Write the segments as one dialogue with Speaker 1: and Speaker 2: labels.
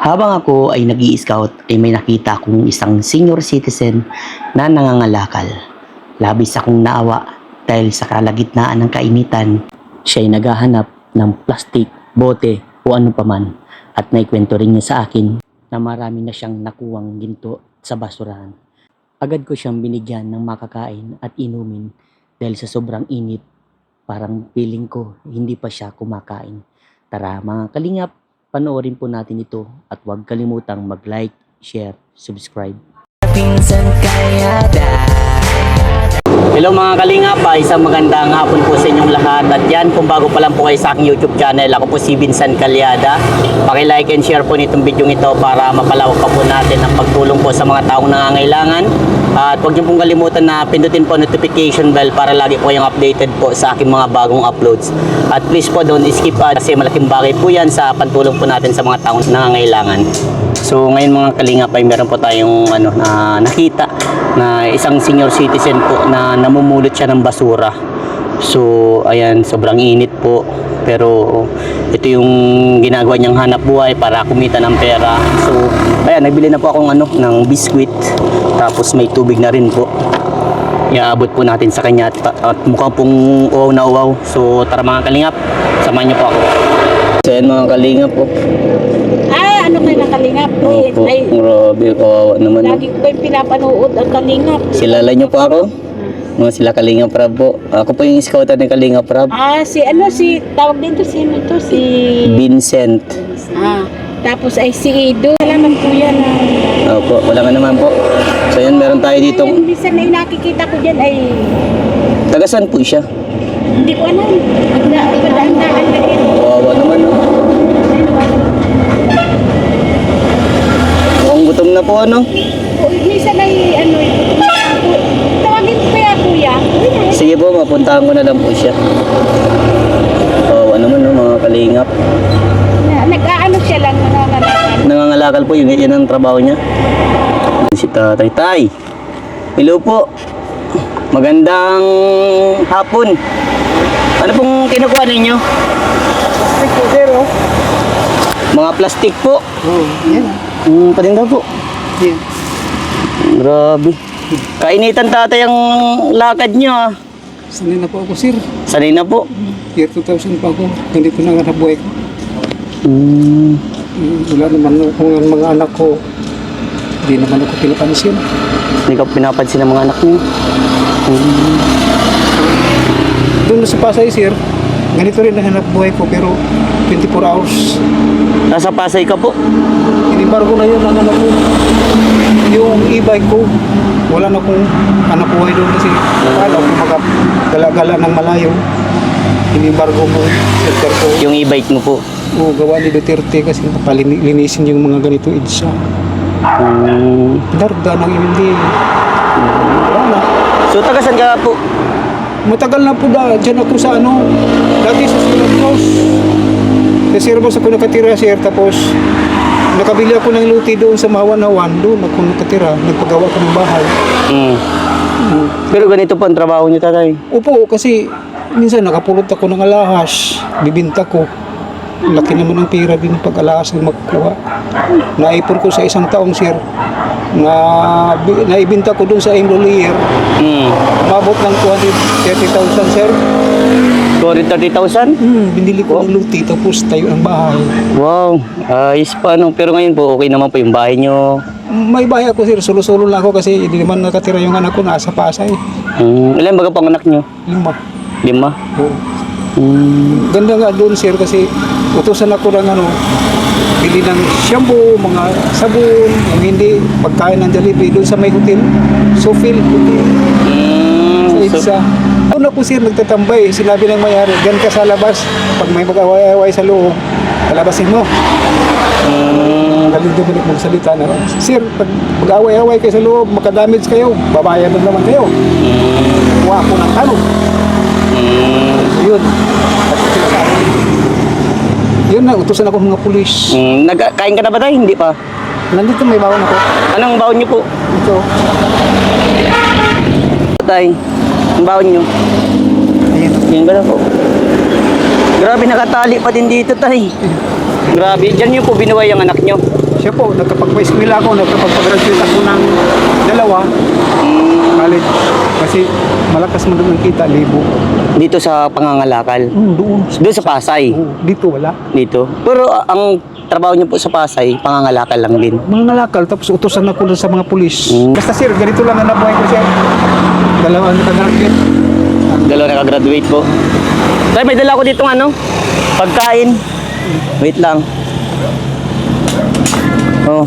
Speaker 1: Habang ako ay nag-i-scout ay may nakita akong isang senior citizen na nangangalakal. Labis akong naawa dahil sa kalagitnaan ng kainitan, siya ay naghahanap ng plastik, bote o ano paman at naikwento rin niya sa akin na marami na siyang nakuwang ginto sa basurahan. Agad ko siyang binigyan ng makakain at inumin dahil sa sobrang init, parang feeling ko hindi pa siya kumakain. Tara mga kalingap, panoorin po natin ito at huwag kalimutang mag-like, share, subscribe. Hello mga kalingap, isang magandang hapon po sa inyong lahat. At yan, kung bago pa lang po kayo sa aking YouTube channel, ako po si Vincent Calyada. Paki-like and share po nitong video ito para mapalawak pa po natin ang pagtulong po sa mga taong nangangailangan. At huwag niyo pong kalimutan na pindutin po notification bell para lagi po kayong updated po sa aking mga bagong uploads. At please po don't skip kasi malaking bagay po yan sa pantulong po natin sa mga taong nangangailangan. So ngayon mga kalingap ay meron po tayong nakita na isang senior citizen po na namumulot siya ng basura. So ayan, sobrang init po, pero ito yung ginagawa niyang hanap buhay para kumita ng pera. So ayan, nagbili na po akong ng biskwit, tapos may tubig na rin po. Iaabot po natin sa kanya at mukhang pong uwaw na uwaw. So tara mga kalingap, samahan niyo po ako. So ayan mga kalingap po.
Speaker 2: Ano kayo ng Kalingap?
Speaker 1: Opo, grabe, kawawa naman.
Speaker 2: Lagi ko yung pinapanood ang Kalingap.
Speaker 1: Silala niyo po ako? Mga sila Kalingap Rab po. Ako po yung scouter ng Kalingap Rab.
Speaker 2: Tawag din to, sino to? Si
Speaker 1: Vincent.
Speaker 2: Tapos ay si Ido. Salamat po yan.
Speaker 1: Opo, wala ka naman po. So yun, meron tayo dito.
Speaker 2: Minsan ay nakikita ko dyan ay
Speaker 1: Tagasan po siya.
Speaker 2: hindi ko alam. Magdaan-daan na rin.
Speaker 1: Kawawa naman. Mukhang gutom na po
Speaker 2: Minsan ay tawagin ko kaya kuya.
Speaker 1: Sige po, mapuntahan ko na lang po siya. Kawawa naman mga Kalingap.
Speaker 2: Nag-aano siya lang, nangangalakal.
Speaker 1: Nangangalakal po, yun ang trabaho niya. Si Tatay. Tay, hello po. Magandang hapon. Ano pong kinukuha ninyo? Mga plastik po.
Speaker 2: Yan.
Speaker 1: Patinda po.
Speaker 2: Yan.
Speaker 1: Grabe. Kainitan tatay ang lakad nyo.
Speaker 3: Sanay na po ako, sir.
Speaker 1: Sanay na po.
Speaker 3: Year 2000 pa ako. Ganito na ang buhay ko. Wala naman kung ang mga anak ko. Hindi naman ako pinapansin.
Speaker 1: Hindi ka pinapansin ng mga anak nyo.
Speaker 3: Doon sa Pasay, sir, ganito rin ang hanap buhay ko pero 24 hours.
Speaker 1: Nasa Pasay ka po.
Speaker 3: Inimbargo na yun ang anak ko. Yung e-bike ko, wala na akong hanap buhay doon kasi akala ko makagala-gala ng malayo. Inimbargo mo, sector ko.
Speaker 1: Yung e-bike mo po.
Speaker 3: Oo, gawa ni Duterte kasi palinisin yung mga ganito EDSA. Darda ng hindi. Wala na.
Speaker 1: So tagasan ka po?
Speaker 3: Matagal na po dyan ako sa dati sa Sulat House. Sa Sirbos ako nakatira, sir. Tapos nakabili ako ng luti doon sa Mawan-Hawan. Doon ako nakatira. Nagpagawa ko ng bahay.
Speaker 1: Pero ganito po ang trabaho niyo, tatay?
Speaker 3: Opo, kasi minsan nakapulot ako ng alahas. Bibinta ko. Laki naman ang pera din pag alahas ang magkuha. Naipon ko sa isang taong, sir. Naibinta ko doon sa Enrollier. Mabot ng 230,000, sir.
Speaker 1: 230,000?
Speaker 3: Binili ko ng luti tapos tayo ng bahay.
Speaker 1: Wow, ayos pa Pero ngayon po, okay naman po yung bahay nyo.
Speaker 3: May bahay ako, sir. Solo-solo lang ako kasi hindi naman nakatira yung anak ko. Nasa Pasay.
Speaker 1: Ilan baga pang anak nyo?
Speaker 3: 5.
Speaker 1: 5?
Speaker 3: Oo. Ganda nga doon, sir, kasi utusan ako ng bili ng shampoo, mga sabon, yung hindi pagkain ng Jollibee doon sa may hotel. Sofil Hotel. Sa EDSA. Doon ako, sir, nagtatambay. Sinabi ng mayari, gan ka sa labas. Pag may mag-away-away sa loob, palabasin mo. Galing doon magsalita na, sir, pag mag-away-away kayo sa loob, makadamage kayo, babayan na naman kayo. Kuha ako ng tanong. Yun. Yun na, utusan ako ng mga pulis.
Speaker 1: Nagkain ka na ba tayo? Hindi pa.
Speaker 3: Nandito may bawon ako.
Speaker 1: Anong baon nyo po?
Speaker 3: Ito.
Speaker 1: Tay, ang baon nyo?
Speaker 3: Ayan.
Speaker 1: Yan ba na po? Grabe, nakatali pa din dito, tay. Grabe, dyan nyo po binuhay ang anak nyo.
Speaker 3: Siya po, nagkapag-eskwela ako, nagkapag-graduate ako ng dalawa. College. Kasi malakas mo doon ang kita, libo.
Speaker 1: Dito sa Pangangalakal.
Speaker 3: Doon.
Speaker 1: Doon sa Pasay.
Speaker 3: Dito wala.
Speaker 1: Dito. Pero ang trabaho niyo po sa Pasay, Pangangalakal lang din.
Speaker 3: Mga ngalakal, tapos utusan ako doon sa mga pulis.
Speaker 1: Mm.
Speaker 3: Basta sir, ganito lang ang nabuhay ko sir. Dalawang nakagraduate.
Speaker 1: Dalawa nakagraduate po. Tay, may dala ko dito ano? Pagkain. Wait lang. Oh.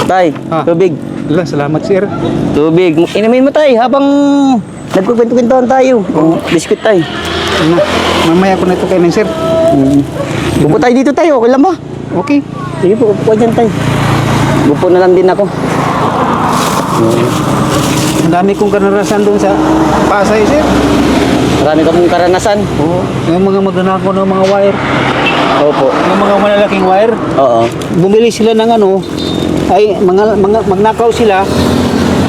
Speaker 1: Tay,
Speaker 3: Ah.
Speaker 1: tubig.
Speaker 3: Wala, salamat sir.
Speaker 1: Tubig. Inumin mo tay habang nagkukwento-kwentuhan tayo. Oh, biscuit tay.
Speaker 3: Ano, mamaya ko na ito kainin sir.
Speaker 1: Bupo tayo dito tayo, okay lang ba?
Speaker 3: Okay.
Speaker 1: Sige po, upo dyan tayo. Bupo na lang din ako.
Speaker 3: Ang dami kong karanasan doon sa Pasay sir.
Speaker 1: Marami ka pong karanasan.
Speaker 3: Oo. Yung mga magnanakaw ng mga wire.
Speaker 1: Opo.
Speaker 3: Yung mga malalaking wire.
Speaker 1: Oo.
Speaker 3: Bumili sila ng ano, ay magnakaw sila.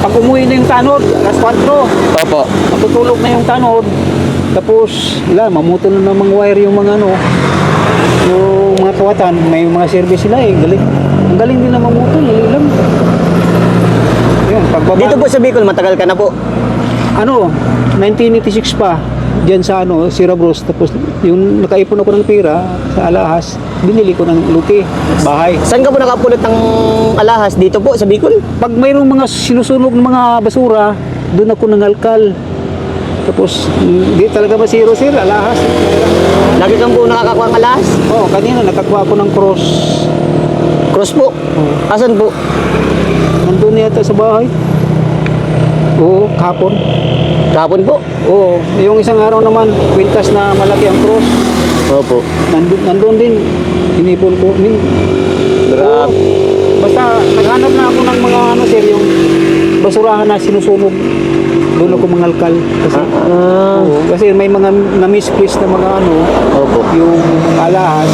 Speaker 3: Pag umuwi na yung tanod, alas 4,
Speaker 1: Opo.
Speaker 3: matutulog na yung tanod. Tapos, mamutol na ng mga wire yung mga ano, yung mga kawatan, may mga service sila eh, galing. Ang galing din na mamutol, lang. Yun, pagbaba.
Speaker 1: Dito po sa Bicol, matagal ka na po.
Speaker 3: Ano, 1986 pa, diyan sa ano, Sierra Bros. Tapos, yung nakaipon ako ng pera sa alahas, binili ko ng luti, bahay.
Speaker 1: Saan ka po nakapulot ng alahas? Dito po sa Bicol?
Speaker 3: Pag mayroong mga sinusunog ng mga basura, doon ako nangalkal. Tapos, hindi talaga masiro sir, alahas.
Speaker 1: Lagi kang po nakakakuha ng alahas?
Speaker 3: Oo, kanina nakakuha ako ng cross.
Speaker 1: Cross po? Asan po?
Speaker 3: Nandun yata sa bahay. Oo, kahapon.
Speaker 1: Kahapon po?
Speaker 3: Oo, yung isang araw naman, kwintas na malaki ang cross.
Speaker 1: Opo.
Speaker 3: Nandun din, inipon ko.
Speaker 1: Grabe.
Speaker 3: Basta naghanap na ako ng mga ano sir, yung basurahan na sinusunog. Doon ako mangalkal. Kasi, oo, kasi may mga na-misplace na mga ano,
Speaker 1: Opo.
Speaker 3: yung alahas,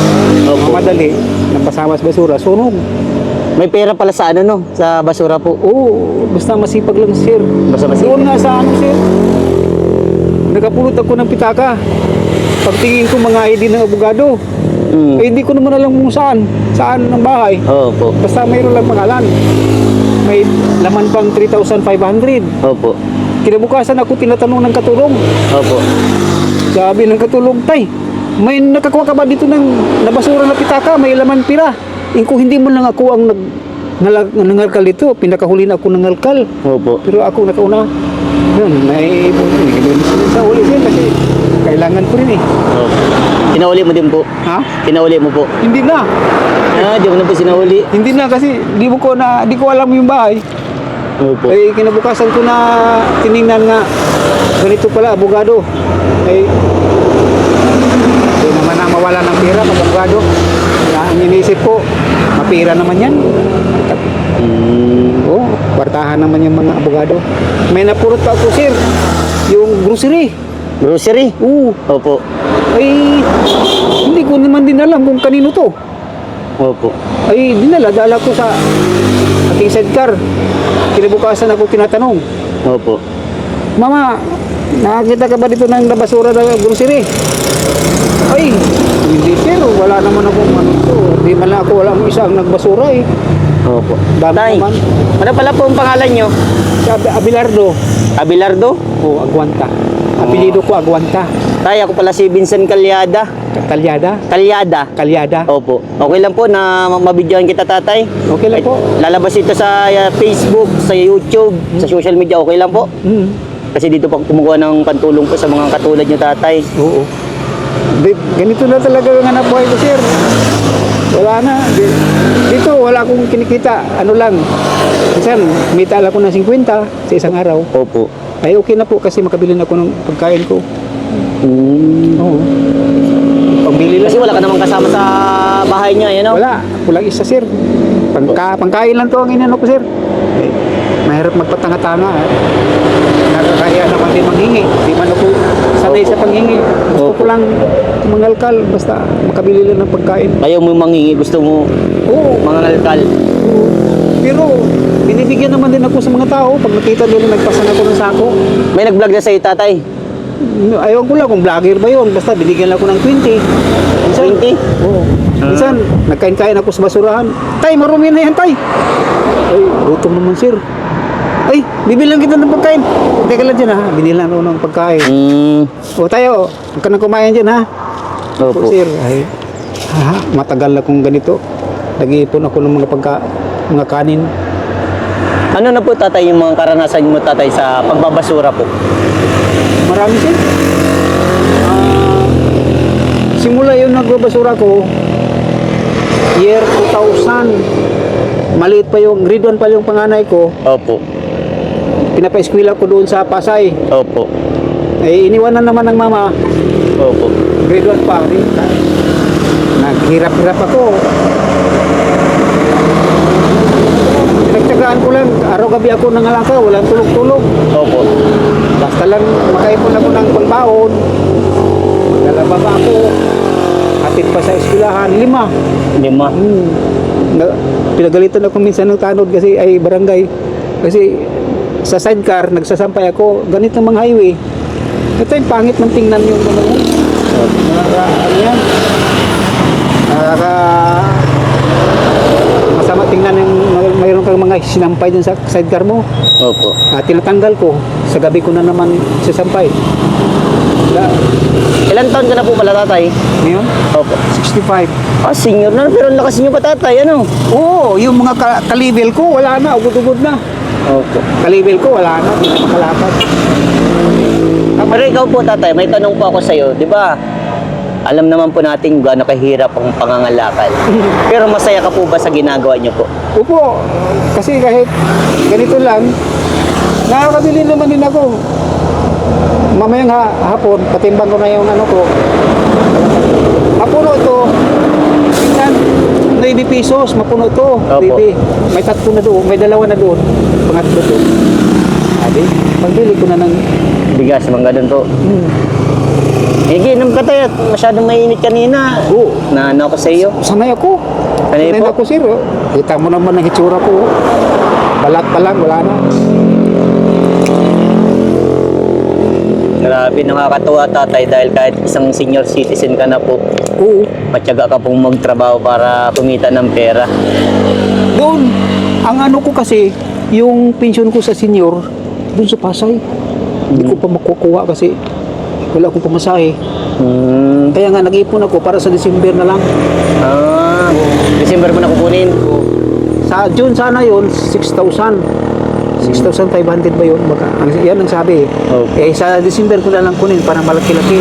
Speaker 1: Opo.
Speaker 3: madali, napasama sa basura, sunog.
Speaker 1: May pera pala sa ano no? Sa basura po.
Speaker 3: Oo, basta masipag lang sir.
Speaker 1: Basta masipag.
Speaker 3: Doon nga sa ano sir, nakapulot ako ng pitaka. Pagtingin ko mga ID ng abogado,
Speaker 1: Mm.
Speaker 3: eh hindi ko naman alam kung saan ang bahay.
Speaker 1: Opo.
Speaker 3: Basta mayroon lang pangalan. May laman pang 3,500.
Speaker 1: Opo.
Speaker 3: Kinabukasan ako tinatanong ng katulong.
Speaker 1: Opo.
Speaker 3: Sabi ng katulong, tay, may nakakuha ka ba dito ng nabasura na pitaka? May laman pira. Kung hindi mo lang ako ang nangalkal dito, pinakahuli na ako nangalkal.
Speaker 1: Opo.
Speaker 3: Pero ako nakauna. Yun, naiipon ko. Sa uli sir kasi kailangan ko rin eh.
Speaker 1: Opo. Sinauli mo din po?
Speaker 3: Ha?
Speaker 1: Sinauli mo po?
Speaker 3: Hindi na.
Speaker 1: Ah, di mo na po sinauli.
Speaker 3: Hindi na kasi di ko alam yung bahay.
Speaker 1: Opo.
Speaker 3: Ay kinabukasan ko na tiningnan nga ganito pala abogado. Ay hindi naman na mawala ng pera pag abogado. Kaya ang inisip ko, mapira naman yan.
Speaker 1: Mm.
Speaker 3: Oo, kwartahan naman yung mga abogado. May napurot pa ako sir, yung grocery.
Speaker 1: Grocery?
Speaker 3: Oo,
Speaker 1: Opo.
Speaker 3: ay hindi ko naman din alam kung kanino to.
Speaker 1: Opo.
Speaker 3: Ay dala ko sa aking sidecar. Kinabukasan ako tinatanong,
Speaker 1: Opo.
Speaker 3: Mama, nakakita ka ba dito ng basura na grocery? Ay, hindi sir, wala naman akong ano to. Hindi man lang ako, wala akong isa ang nagbasura eh.
Speaker 1: Opo.
Speaker 3: Dami
Speaker 1: Tay,
Speaker 3: naman.
Speaker 1: ano pala po ang pangalan nyo?
Speaker 3: Sabi, Abelardo.
Speaker 1: Abelardo?
Speaker 3: O, Aguanta. Apelido ko Aguanta.
Speaker 1: Tay, ako pala si Vincent Calyada.
Speaker 3: Kalyada?
Speaker 1: Calyada.
Speaker 3: Kalyada.
Speaker 1: Opo. Okay lang po na mabidyohan kita, tatay.
Speaker 3: Okay lang po.
Speaker 1: Lalabas ito sa Facebook, sa YouTube, sa social media. Okay lang po.
Speaker 3: Mm.
Speaker 1: Kasi dito po ako kumukuha ng pantulong po sa mga katulad nyo, tatay.
Speaker 3: Oo. Ganito na talaga ang hanap buhay ko, sir. Wala na. Dito, wala akong kinikita. Ano lang. Minsan, kumita lang ako ng 50 sa isang araw.
Speaker 1: Opo.
Speaker 3: Ay, okay na po kasi makabili na ako ng pagkain ko. Oo. Pambili lang.
Speaker 1: Kasi wala ka namang kasama sa bahay niya, yan o?
Speaker 3: Wala. Kulang isa, sir. Pangkain lang to ang inano ko, sir. Eh, mahirap magpatanga-tanga. Nakakaya naman din manghingi. Di man ako sanay sa panghingi. Gusto ko lang mangalkal. Basta makabili lang ng pagkain.
Speaker 1: Ayaw mo mangingi, gusto mo
Speaker 3: Oo.
Speaker 1: mga ngalkal.
Speaker 3: Oo. Pero binibigyan naman din ako sa mga tao. Pag nakita nila nagpasan ako ng sako.
Speaker 1: May nag-vlog na sa'yo, tatay.
Speaker 3: Ayaw ko lang kung vlogger ba yun. Basta binigyan lang ako ng 20. Minsan,
Speaker 1: 20?
Speaker 3: Oo. Minsan, nagkain-kain ako sa basurahan. Tay, marumi na yan, tay. Ay, gutom naman, sir. Ay, bibilang kita ng pagkain. Teka lang dyan, ha. Binilan ako ng pagkain. O tayo, huwag ka nang kumain dyan, ha.
Speaker 1: Opo.
Speaker 3: Sir, ay, matagal na kong ganito. Nag-iipon ako ng mga kanin.
Speaker 1: Ano na po tatay yung mga karanasan mo tatay sa pagbabasura po?
Speaker 3: Marami sir. Simula yung nagbabasura ko, year 2000. Maliit pa yung, grade 1 pa yung panganay ko.
Speaker 1: Opo.
Speaker 3: Pinapa-eskwela ko doon sa Pasay.
Speaker 1: Opo.
Speaker 3: Eh, iniwanan naman ng mama.
Speaker 1: Opo.
Speaker 3: Grade 1 pa. Naghirap-hirap ako. Pinagtsagaan ko lang, araw-gabi ako nangalaka, walang tulog-tulog.
Speaker 1: Opo.
Speaker 3: Basta lang makaipon ako ng pangbaon. Maglalababa ako. Hatid pa sa eskwelahan, 5.
Speaker 1: 5.
Speaker 3: Pinagalitan ako minsan ng tanod kasi ay barangay. Kasi sa sidecar, nagsasampay ako, ganito mga highway. Ito yung pangit ng tingnan yung ano yun. Ano yan? Masama tingnan yung mayroon kang mga sinampay dun sa sidecar mo.
Speaker 1: Opo.
Speaker 3: Tinatanggal ko, sa gabi ko na naman sasampay.
Speaker 1: Ilan taon ka na po pala tatay?
Speaker 3: Ngayon,
Speaker 1: Opo.
Speaker 3: 65.
Speaker 1: Ah, senior na, pero ang lakas niyo pa tatay, ano?
Speaker 3: Oo, yung mga kalibel ko, wala na, ugod-ugod na.
Speaker 1: Opo.
Speaker 3: Kalibel ko, wala na, hindi na makalapad.
Speaker 1: Pero ikaw po tatay, may tanong po ako sa'yo, di ba? Alam naman po natin gaano kahirap ang pangangalakal. Pero masaya ka po ba sa ginagawa niyo po?
Speaker 3: Opo, kasi kahit ganito lang, nakakabili naman din ako. Mamayang hapon, patimbang ko na yung ano ko. Mapuno ito, minsan 9 pesos, mapuno ito.
Speaker 1: Opo.
Speaker 3: May 3 na doon, may 2 na doon, pangatlo doon. Sabi, pagbili ko na ng...
Speaker 1: Bigas, mga ganun po. Inom ka tayo, masyadong mainit kanina.
Speaker 3: Oo.
Speaker 1: Na ano ako sa iyo?
Speaker 3: Sanay ako.
Speaker 1: Sanay po?
Speaker 3: ako, sir. Kita mo naman ang hitsura ko. Balat pa lang, wala na.
Speaker 1: Grabe, nakakatuwa tatay dahil kahit isang senior citizen ka na po,
Speaker 3: Oo.
Speaker 1: matyaga ka pong magtrabaho para kumita ng pera.
Speaker 3: Doon, ang ano ko kasi, yung pension ko sa senior, doon sa Pasay. Hindi ko pa makukuha kasi wala akong pamasahe. Kaya nga nag-ipon ako para sa December na lang.
Speaker 1: Ah, December mo na kukunin.
Speaker 3: Sa June sana yon 6,000. 6,500 ba yun? Yan ang sabi.
Speaker 1: Okay.
Speaker 3: Sa December ko na lang kunin para malaki-laki.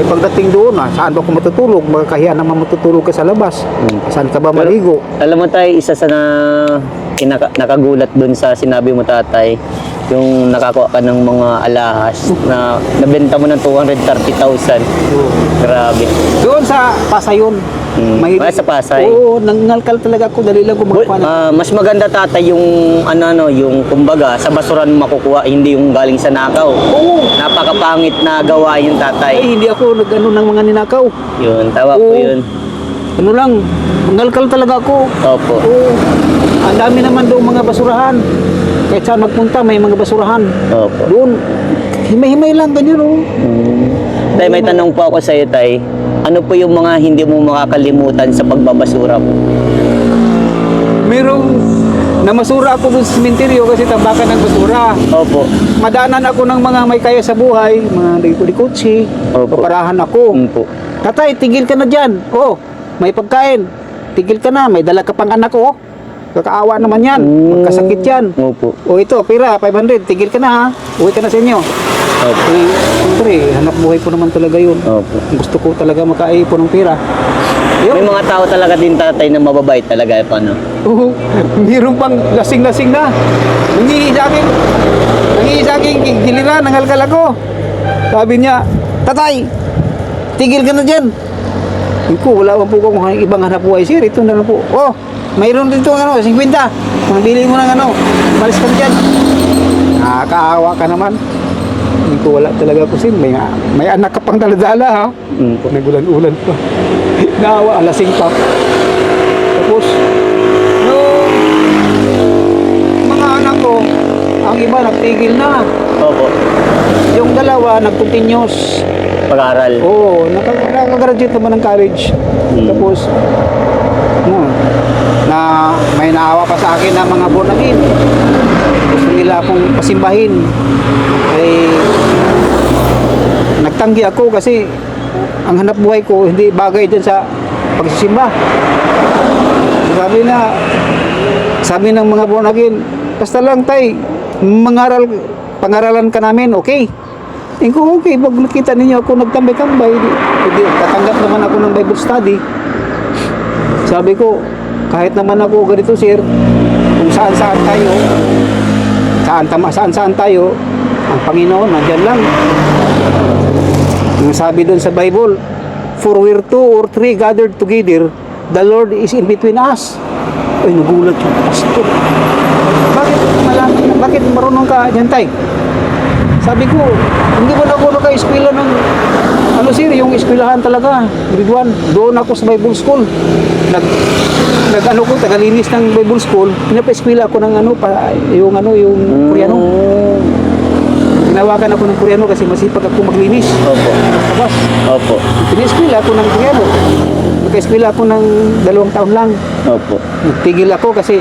Speaker 3: Pagdating doon, saan ba ako matutulog? Magkakahiya naman matutulog ka sa labas. Saan ka ba maligo?
Speaker 1: Alam mo tayo, isa sa nakagulat dun sa sinabi mo tatay, yung nakakuha ka ng mga alahas na nabenta mo ng 230,000. Grabe.
Speaker 3: Doon sa Pasay yun.
Speaker 1: Sa Pasay?
Speaker 3: Oo, nangalkal talaga ako. Dali lang kumakuha na.
Speaker 1: Mas maganda tatay yung yung kumbaga sa basuran makukuha, hindi yung galing sa nakaw.
Speaker 3: Oo.
Speaker 1: Napakapangit na gawa yung tatay.
Speaker 3: Ay, hindi ako nag-ano ng mga ninakaw.
Speaker 1: Yun, tawa po
Speaker 3: Oo.
Speaker 1: yun.
Speaker 3: Ano lang, nangalkal talaga ako.
Speaker 1: Opo.
Speaker 3: Oo. Ang dami naman doon mga basurahan. Kahit saan magpunta, may mga basurahan.
Speaker 1: Opo.
Speaker 3: Doon, himay-himay lang, ganyan oh.
Speaker 1: Tay, may tanong po ako sa iyo, tay. Ano po yung mga hindi mo makakalimutan sa pagbabasura po?
Speaker 3: Merong namasura ako doon sa sementeryo kasi tambakan ng basura.
Speaker 1: Opo.
Speaker 3: Madaanan ako ng mga may kaya sa buhay, mga likod-likotsi,
Speaker 1: Opo.
Speaker 3: paparahan ako.
Speaker 1: Po.
Speaker 3: Tatay, tigil ka na dyan. Oh, may pagkain. Tigil ka na, may dala ka pang anak ko. Kakaawa naman yan, magkasakit yan.
Speaker 1: Opo.
Speaker 3: O ito, pira, 500, tigil ka na ha. Uwi ka na sa inyo.
Speaker 1: Opo.
Speaker 3: Eh, siyempre, hanap buhay ko naman talaga yun.
Speaker 1: Opo.
Speaker 3: Gusto ko talaga makaipon ng pira.
Speaker 1: May mga tao talaga din tatay na mababait talaga paano?
Speaker 3: Oo, mayroon pang lasing-lasing na. Nangihi sa akin, giliran, nangalkal ako. Sabi niya, tatay, tigil ka na dyan. Hindi ko, wala pa po kung ibang hanap buhay, sir. Ito na lang po. Oh, mayroon dito 50. Mabili mo ng malis ka na dyan. Nakakaawa ka naman. Hindi ko, wala talaga po, sir. May anak ka pang daladala, ha? May ulan-ulan pa. Naawa, alasing pa. Tapos, yung mga anak ko, ang iba nagtigil na.
Speaker 1: Opo.
Speaker 3: Yung dalawa, nag-continuous.
Speaker 1: Pag-aaral.
Speaker 3: Oo, nakagraduate naman ng college. Tapos, ano, na may naawa pa sa akin na mga born again. Gusto nila akong pasimbahin. Ay, nagtanggi ako kasi ang hanap buhay ko hindi bagay dyan sa pagsisimba. Sabi ng mga born again, basta lang tay, pangaralan ka namin, okay? Ko, okay, pag nakita ninyo ako nagtambay-tambay, hindi, tatanggap naman ako ng Bible study. Sabi ko, kahit naman ako ganito sir, kung saan-saan tayo, saan-saan tayo, ang Panginoon, nandyan lang. Yung sabi doon sa Bible, for where 2 or 3 gathered together, the Lord is in between us. Ay, nagulat yung pastor. Bakit marunong ka dyan, tay? Sabi ko, hindi ba ako naka-eskwela ng, ano sir, yung eskwelahan talaga, grade 1. Doon ako sa Bible School. Nag-ano ko, tagalinis ng Bible School. Pinapa-eskwela ako ng yung Koreano. Tinawagan ako ng Koreano kasi masipag ako maglinis.
Speaker 1: Opo.
Speaker 3: Tapos,
Speaker 1: Opo.
Speaker 3: pina-eskwela ako ng Koreano. Naka-eskwela ako ng 2 taon lang.
Speaker 1: Opo.
Speaker 3: Nagtigil ako kasi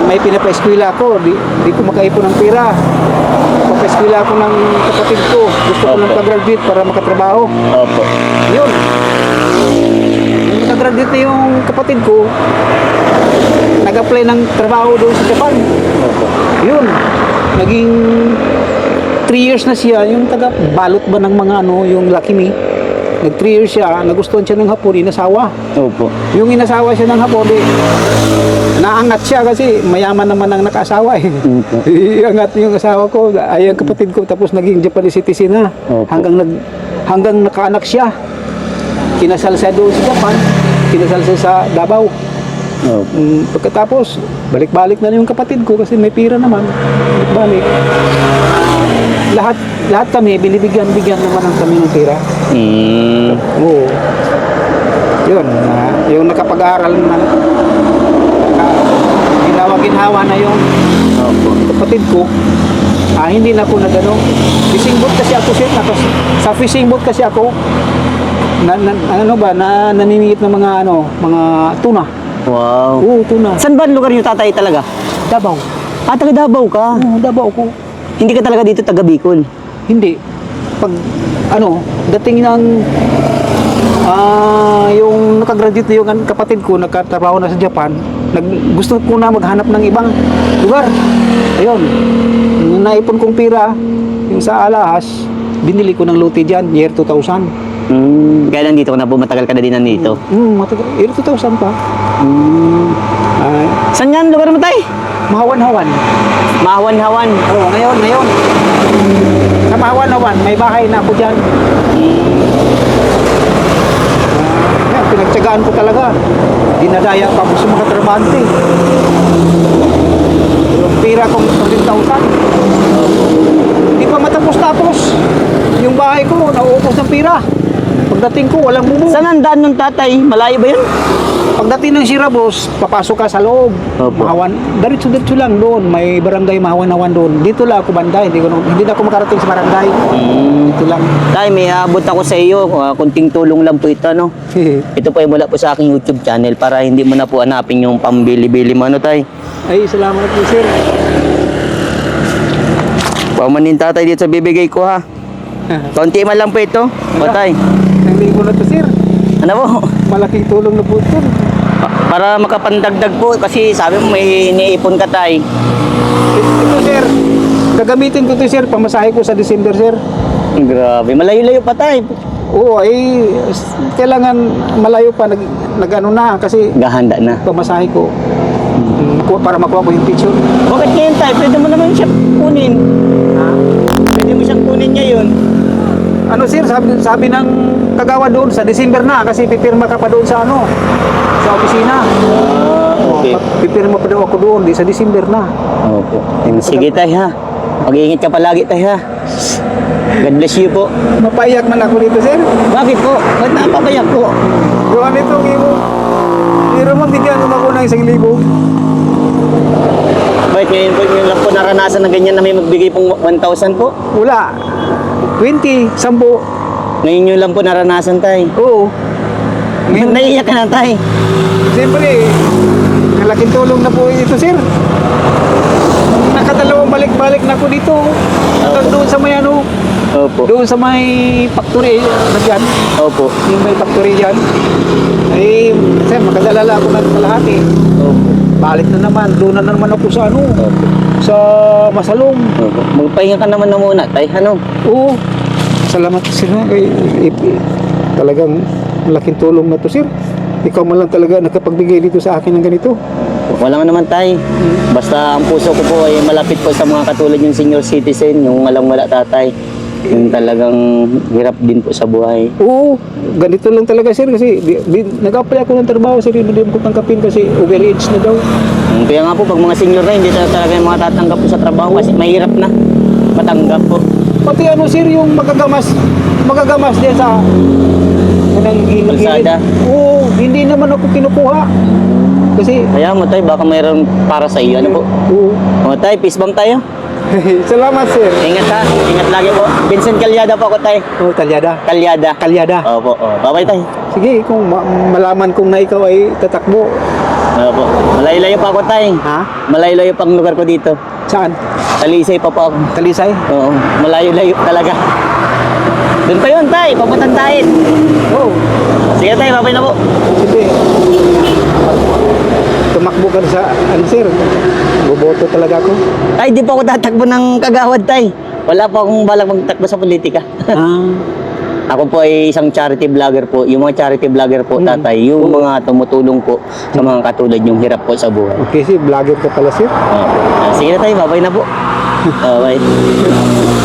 Speaker 3: may pinapa-eskwela ako. Di ko makaipon ng pera. Papa-eskwela ako ng kapatid ko. Gusto ko ng pag-graduate para makatrabaho.
Speaker 1: Opo.
Speaker 3: Yun. Nung nag-graduate na yung kapatid ko, nag-apply ng trabaho doon sa Japan.
Speaker 1: Opo.
Speaker 3: Yun. Naging 3 years na siya, yung taga-balot ba ng mga yung Lucky Me. Nag 3 years siya, nagustuhan siya ng Hapon, inasawa.
Speaker 1: Opo.
Speaker 3: Yung inasawa siya ng Hapon, naangat siya kasi mayaman naman ang nakasawa eh.
Speaker 1: Opo.
Speaker 3: Iangat yung asawa ko, ay ang kapatid ko, tapos naging Japanese citizen na.
Speaker 1: Opo.
Speaker 3: Hanggang nakaanak siya. Kinasal siya doon sa Japan, kinasal siya sa Davao.
Speaker 1: Opo.
Speaker 3: Pagkatapos, balik-balik na yung kapatid ko kasi may pira naman. Balik-balik. Lahat kami, binibigyan naman ng kami ng pira. Oo. Yun, yung nakapag-aral na ginhawa na yung kapatid ko, hindi na ako nagano. Fishing boat kasi ako sir, sa fishing boat kasi ako, naniningit ng mga tuna.
Speaker 1: Wow.
Speaker 3: Oo, tuna.
Speaker 1: Saan ba ang lugar niyo tatay talaga?
Speaker 3: Davao.
Speaker 1: Taga Davao ka?
Speaker 3: Oo, Davao ko.
Speaker 1: Hindi ka talaga dito taga Bicol?
Speaker 3: Hindi. Pag, dating ng, yung nakagraduate na yung kapatid ko, nagkatrabaho na sa Japan, gusto ko na maghanap ng ibang lugar. Ayun. Nung naipon kong pira, yung sa Alahas, binili ko ng lote dyan, year 2000.
Speaker 1: Kaya lang dito ka na po, matagal ka na din nandito.
Speaker 3: Matagal. Year 2000 pa.
Speaker 1: Saan nga ang lugar mo tay?
Speaker 3: Mahawan-hawan.
Speaker 1: Mahawan-hawan.
Speaker 3: Oo, ngayon. Sa Mahawan-hawan, may bahay na ako dyan. Yan, pinagtsagaan ko talaga. Dinadaya pa ako sa mga trabante. Yung pira kong 13,000. Hindi pa matapos-tapos. Yung bahay ko, nauubos ng pira. Pagdating ko, walang bubong.
Speaker 1: Saan ang daan ng tatay? Malayo ba yun?
Speaker 3: Pagdating ng Sirabos, papasok ka sa loob.
Speaker 1: Opo.
Speaker 3: Mahawan, diretso lang doon. May barangay Mahawan-hawan doon. Dito lang ako banda. Hindi na ako makarating sa barangay. Dito lang.
Speaker 1: Tay, may abot ako sa iyo. Kunting tulong lang po ito, no? Ito po ay mula po sa aking YouTube channel para hindi mo na po hanapin yung pambili-bili mo, ano, tay?
Speaker 3: Ay, salamat po, sir.
Speaker 1: Pamanin tatay dito sa bibigay ko, ha? Konti man lang po ito. O, tay.
Speaker 3: Ang libo na to, sir.
Speaker 1: Ano po?
Speaker 3: Malaking tulong na po ito.
Speaker 1: Para makapandagdag po kasi sabi mo may iniipon ka, tay.
Speaker 3: Ito, sir. Gagamitin ko ito, sir. Pamasahe ko sa December, sir.
Speaker 1: Grabe, malayo-layo pa, tay.
Speaker 3: Oo, ay kailangan malayo pa. Nag-ano na kasi
Speaker 1: Gahanda na.
Speaker 3: pamasahe ko. Para makuha ko yung picture.
Speaker 1: Bakit ngayon, tay? Pwede mo naman siya kunin.
Speaker 3: Ha?
Speaker 1: Pwede mo siyang kunin ngayon.
Speaker 3: Ano sir, sabi ng kagawa doon sa December na kasi pipirma ka pa doon sa sa opisina.
Speaker 1: Okay.
Speaker 3: Pipirma pa daw ako doon, di sa December na.
Speaker 1: Opo. Sige, tay, ha? Mag-iingat ka palagi, tay, ha? God bless you po.
Speaker 3: Mapaiyak man ako dito sir.
Speaker 1: Bakit po? Ba't napapayak po?
Speaker 3: Doon ito, Pero mabigyan naman ako ng 1,000.
Speaker 1: Bakit ngayon lang po naranasan na ganyan na may magbigay pong 1,000 po?
Speaker 3: Wala. 20, 10.
Speaker 1: Ngayon nyo lang po naranasan, tay.
Speaker 3: Oo.
Speaker 1: Naiiyak ka na, tay.
Speaker 3: Siyempre, malaking tulong na po ito, sir. Nakadalawang balik-balik na po dito. Hanggang doon sa may ano,
Speaker 1: Opo.
Speaker 3: doon sa may factory na dyan.
Speaker 1: Opo.
Speaker 3: Yung may factory dyan. Eh, sir, makadalala ako ng kalahati.
Speaker 1: Opo.
Speaker 3: Balik na naman, doon na naman ako sa ano,
Speaker 1: Opo.
Speaker 3: sa Masalong.
Speaker 1: Opo. Magpahinga ka naman na muna, tay. Ano?
Speaker 3: Oo. Salamat sir. Talagang malaking tulong na to, sir. Ikaw man lang talaga nakapagbigay dito sa akin ng ganito.
Speaker 1: Wala nga naman, tay. Basta ang puso ko po ay malapit po sa mga katulad yung senior citizen, yung walang wala tatay. Yung talagang hirap din po sa buhay.
Speaker 3: Oo, ganito lang talaga, sir, kasi nag-apply ako ng trabaho, sir, hindi ko tangkapin kasi overage na daw.
Speaker 1: Kaya nga po, pag mga senior na, hindi talaga yung mga tatanggap po sa trabaho kasi mahirap na matanggap po.
Speaker 3: Pati ano, sir, yung magagamas din sa
Speaker 1: Kalsada.
Speaker 3: Oo, hindi naman ako kinukuha. Kasi,
Speaker 1: Kaya mo, tay, baka mayroon para sa iyo. Ano po?
Speaker 3: oo.
Speaker 1: O, tay, peace bomb tayo.
Speaker 3: Salamat, sir.
Speaker 1: Ingat ha. Ingat lagi po. Vincent Calyada po ako, tay.
Speaker 3: Oh, Talyada.
Speaker 1: Calyada. Opo. Bye-bye, tay.
Speaker 3: Sige, kung malaman kong na ikaw ay tatakbo.
Speaker 1: Opo. Malayo-layo pa ako, tay.
Speaker 3: Ha?
Speaker 1: Malayo-layo pang lugar ko dito.
Speaker 3: Saan?
Speaker 1: Talisay pa po ako.
Speaker 3: Talisay?
Speaker 1: Oo. Malayo-layo talaga. Doon pa yun, tay. Papuntang tahin.
Speaker 3: Oo.
Speaker 1: Sige, tay. Bye-bye na po.
Speaker 3: Sige. Tumakbo ka sa, ano, sir? Boboto talaga ako.
Speaker 1: Tay, di po ako tatakbo ng kagawad, tay. Wala po akong balak magtakbo sa politika.
Speaker 3: Ah.
Speaker 1: Ako po ay isang charity vlogger po. Yung mga charity vlogger po, tatay, yung mga tumutulong po sa mga katulad yung hirap po sa buhay.
Speaker 3: Okay, sir. Vlogger ka pala, sir.
Speaker 1: Sige na tayo, babay na po. Bye.